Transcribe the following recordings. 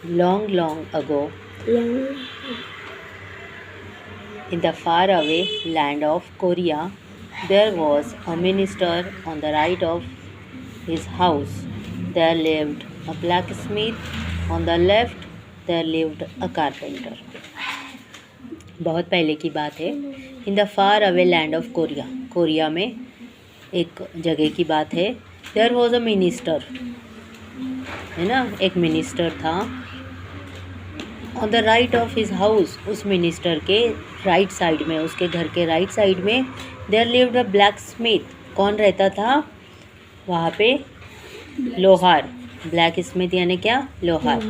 Long, long ago, Long in the faraway land of Korea, there was a minister on the right of his house. There lived a blacksmith. On the left, there lived a carpenter. बहुत पहले की बात है. In the far away land of Korea, Korea में एक जगह की बात है. देयर वॉज अ मिनिस्टर, है ना, एक मिनिस्टर था. On the right of his house, उस मिनिस्टर के राइट साइड में, उसके घर के राइट साइड में, there lived a blacksmith. कौन रहता था वहाँ पे? लोहार. ब्लैक स्मिथ यानी क्या? लोहार.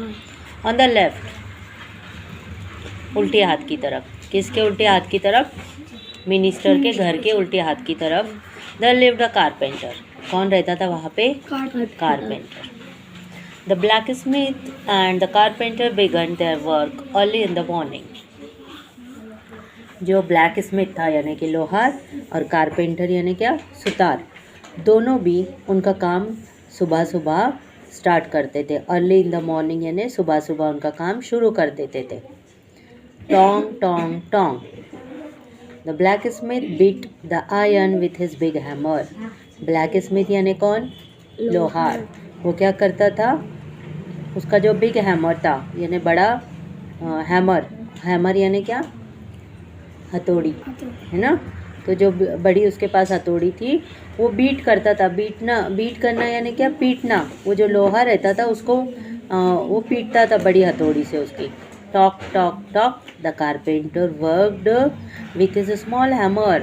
ऑन द लेफ्ट, उल्टे हाथ की तरफ. किसके उल्टे हाथ की तरफ? मिनिस्टर के घर के उल्टे हाथ की तरफ. There lived a carpenter. कौन रहता था वहाँ पे? Carpenter. The blacksmith and the carpenter began their work early in the morning. जो ब्लैक स्मिथ था यानी कि लोहार, और कारपेंटर यानी क्या? सुतार, दोनों भी उनका काम सुबह सुबह स्टार्ट करते थे. अर्ली इन द मॉर्निंग यानी सुबह सुबह उनका काम शुरू कर देते थे. टोंग टोंग टोंग. The blacksmith beat the iron with his big hammer. Blacksmith यानी कौन? लोहार. वो क्या करता था? उसका जो बिग हैमर था यानी बड़ा हैमर, हैमर यानी क्या? हथौड़ी, है ना. तो जो बड़ी उसके पास हथौड़ी थी वो बीट करता था. बीट करना यानी क्या? पीटना. वो जो लोहा रहता था उसको वो पीटता था बड़ी हथौड़ी से उसकी. Talk talk talk. The carpenter worked with his small hammer,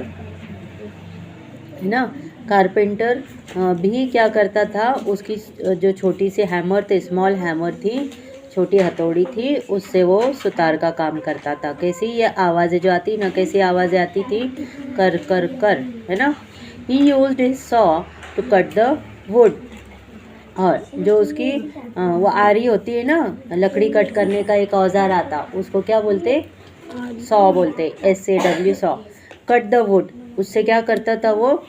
है ना. कारपेंटर भी क्या करता था? उसकी जो छोटी सी हैमर थे, स्मॉल हैमर थी, छोटी हथौड़ी थी, उससे वो सुतार का काम करता था. कैसी ये आवाज़ें जो आती ना, कैसी आवाज़ें आती थी? कर कर कर, है ना. He used his saw to cut the wood. और जो उसकी वो आरी होती है ना, लकड़ी कट करने का एक औजार आता, उसको क्या बोलते? सॉ बोलते. SAW, saw. Cut the would. उससे क्या करता था वो?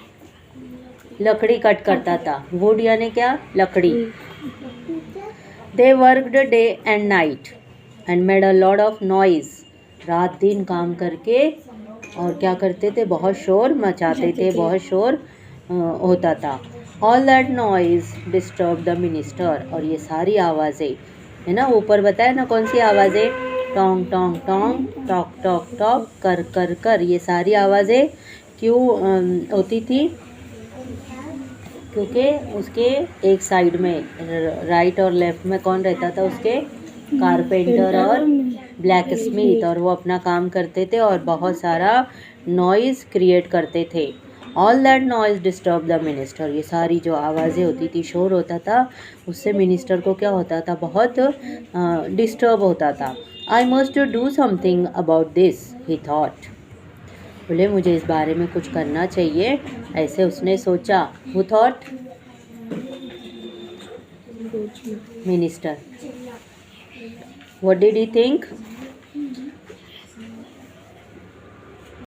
लकड़ी कट करता था. वुड यानी क्या? लकड़ी. They worked day and night and made a lot of noise. रात दिन काम करके और क्या करते थे? बहुत शोर मचाते थे, बहुत शोर होता था. All that noise disturb the minister. और ये सारी आवाज़ें, है ना, ऊपर बताया ना कौन सी आवाज़ें? टोंग टोंग टोंग, टॉक टॉक टॉक, कर कर कर. ये सारी आवाज़ें क्यों होती थी? क्योंकि उसके एक साइड में राइट और लेफ्ट में कौन रहता था उसके? कारपेंटर और ब्लैक स्मिथ. और वो अपना काम करते थे और बहुत सारा नॉइज़ क्रिएट करते थे. All that noise disturb the minister. ये सारी जो आवाज़ें होती थी, शोर होता था, उससे मिनिस्टर को क्या होता था? बहुत डिस्टर्ब होता था. I must do something about this, he thought. बोले मुझे इस बारे में कुछ करना चाहिए, ऐसे उसने सोचा. Who thought? Minister. What did he think?